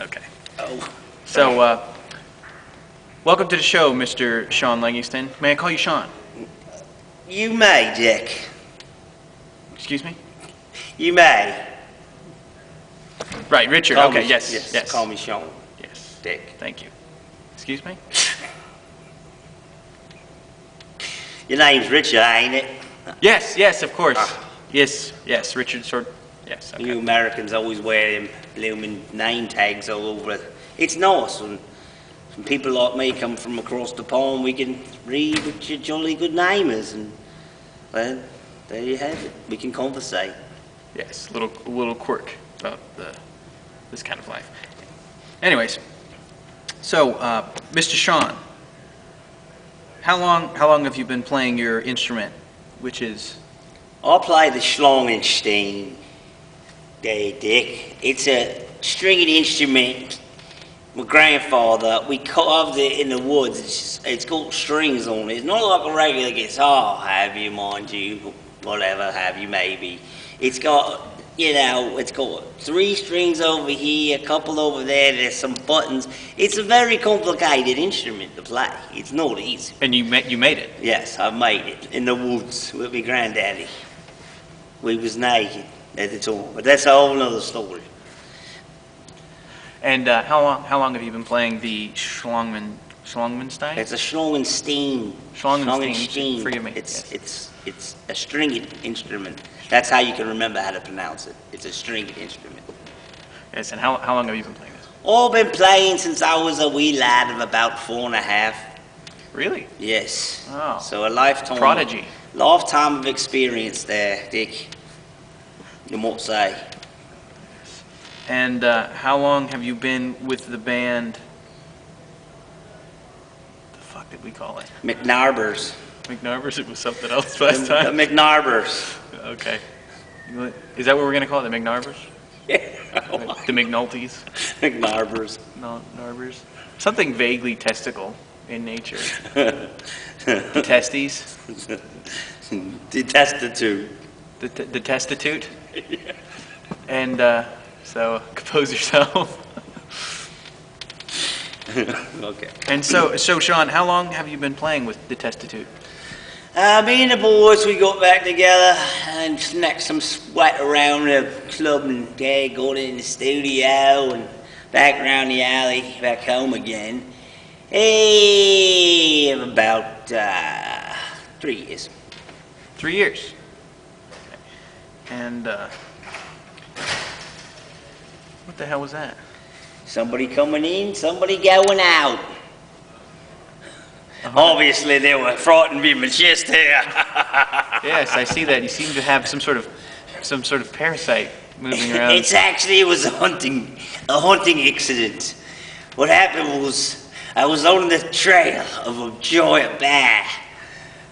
Okay. Oh, So, welcome to the show, Mr. Sean Livingston. May I call you Sean? you may, Dick. Excuse me? You may. Right, Richard. Call Okay, me- yes. Call me Sean. Yes. Dick. Thank you. Excuse me? Your name's Richard, ain't it? Yes, of course. Ah. Yes, Richard Sword. Yes, okay. You Americans always wear them blooming name tags all over it. It's nice when people like me come from across the pond, we can read what your jolly good name is, and well, there you have it. We can conversate. Yes, a little quirk about this kind of life. Anyways, so Mr. Sean, how long have you been playing your instrument, which is? I play the Schlangenstein. There, Dick. It's a stringed instrument. My grandfather, we carved it in the woods. It's got strings on it. It's not like a regular guitar, have you, mind you, whatever have you, maybe. It's got, it's got 3 strings over here, a couple over there, there's some buttons. It's a very complicated instrument to play. It's not easy. And you made it. Yes, I made it in the woods with my granddaddy. We was naked at the time, but that's a whole nother story. And how long have you been playing the Schlangmenstein? It's a Schlangenstein. Schlangenstein. Forgive me. It's a stringed instrument. That's how you can remember how to pronounce it. It's a stringed instrument. Yes, and how long have you been playing this? I've been playing since I was a wee lad of about 4.5. Really? Yes. Oh. So a lifetime. Prodigy. Lifetime of experience there, Dick. You might say. And how long have you been with the band? The fuck did we call it? McNarbers. McNarbers? It was something else last The time. McNarbers. Okay. Is that what we're gonna call it? The McNarbers? Yeah. The McNulties? McNarbers. No, Narbers? Something vaguely testicle in nature. The testes? The testitute. The testitute? And so compose yourself. Okay. And so Sean, how long have you been playing with the testitute? Me and the boys, we got back together and snacked some sweat around the club and got in the studio and back around the alley, back home again. Hey, about 3 years. 3 years. Okay. And what the hell was that? Somebody coming in, somebody going out. Obviously, they were frightened me my chest hair. Yes, I see that. You seem to have some sort of parasite moving around. It was a hunting accident. What happened was I was on the trail of a giant bear,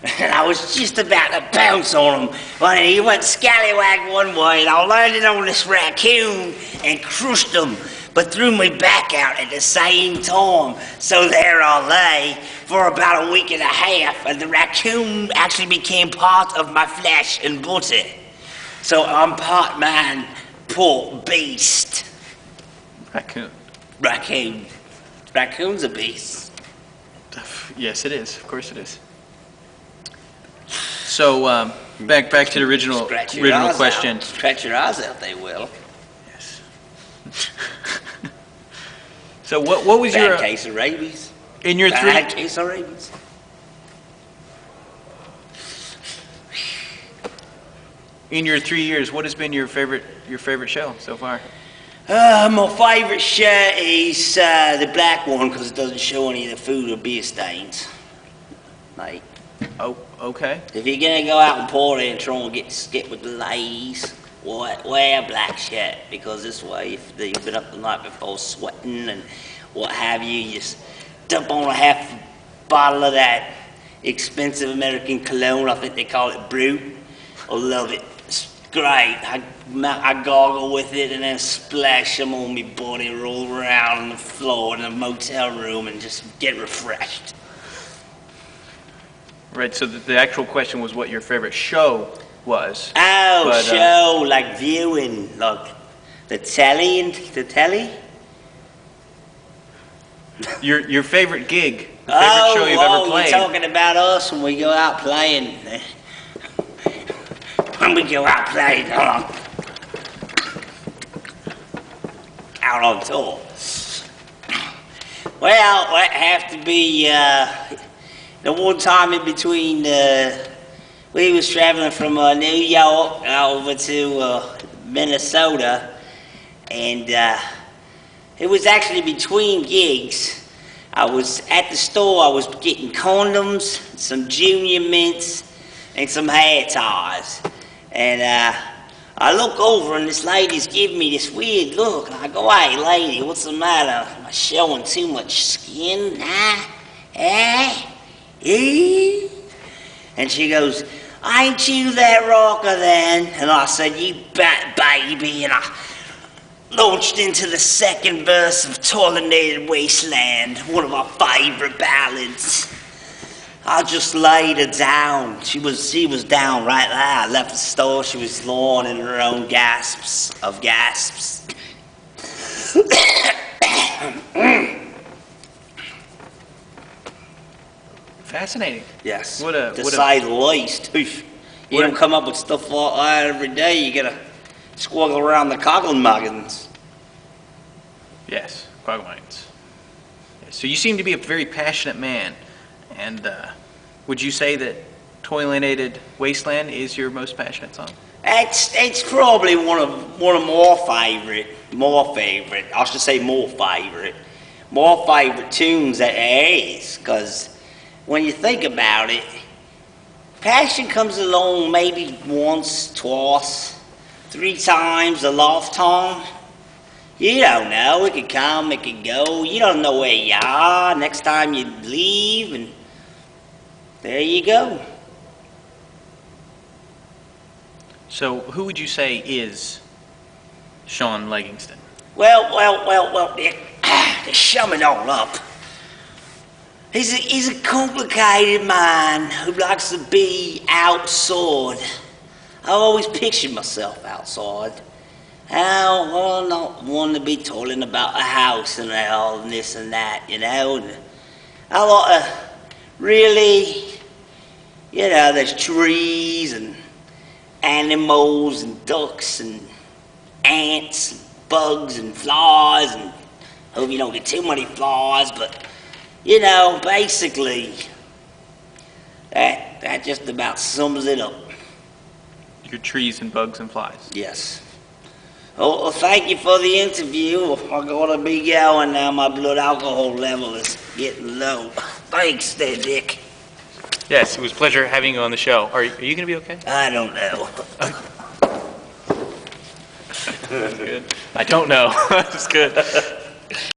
and I was just about to pounce on him when he went scallywag one way, and I landed on this raccoon and crushed him, but threw my back out at the same time. So there I lay for about a week and a half, and the raccoon actually became part of my flesh and butter. So I'm part man, part beast. Raccoon. Raccoon. Raccoon's a beast. Yes, it is. Of course, it is. So back to the original question. Out. Scratch your eyes out, they will. Yes. So what was your bad case of rabies? In your bad case of rabies. In your 3 years, what has been your favorite show so far? My favorite shirt is the black one because it doesn't show any of the food or beer stains, mate. Oh, okay. If you're gonna go out and party and try and get with the ladies, wear a black shirt, because this way, if you've been up the night before sweating and what have you, you just dump on a half bottle of that expensive American cologne. I think they call it Brute. I love it. It's great. I gargle with it and then splash them on my body, roll around on the floor in a motel room and just get refreshed. Right, so the actual question was what your favorite show was. Oh, but, show, like viewing, like the telly? Your favorite gig, the favorite show you've ever played. You're talking about us when we go out playing. When we go out playing, out on tour. Well, it have to be the one time in between. We was traveling from New York over to Minnesota, and it was actually between gigs. I was at the store. I was getting condoms, some Junior Mints, and some hair ties. And I look over, and this lady's giving me this weird look. And I go, "Hey, lady, what's the matter? Am I showing too much skin? And she goes, "Ain't you that rocker then?" And I said, "You bet, baby." And I launched into the second verse of Toilinated Wasteland, one of my favorite ballads. I just laid her down. She was down right there. I left the store. She was lying in her own gasps. Fascinating. Yes. To say the least. You don't come up with stuff like that every day. You gotta squiggle around the cogglemuggins. Yes, quagmires. So you seem to be a very passionate man, and would you say that Toilinated Wasteland is your most passionate song? It's probably one of more favorite, more favorite tunes that there is, because when you think about it, passion comes along maybe once, twice, 3 times a lifetime. You don't know, it could come, it could go, you don't know where you are, next time you leave, and there you go. So who would you say is Sean Leggingston? Well, to sum it all up, he's a complicated man who likes to be outside. I've always pictured myself outside. I don't want to be talking about a house and all and this and that, you know. And I like to really, you know, there's trees and animals and ducks and ants and bugs and flies, and hope you don't get too many flies, but you know, basically that just about sums it up. Your trees and bugs and flies. Yes. Well, thank you for the interview. I'm gonna be going now. My blood alcohol level is getting low. Thanks there, Dick. Yes, it was a pleasure having you on the show. Are you going to be okay? I don't know. That's good. I don't know. That's good.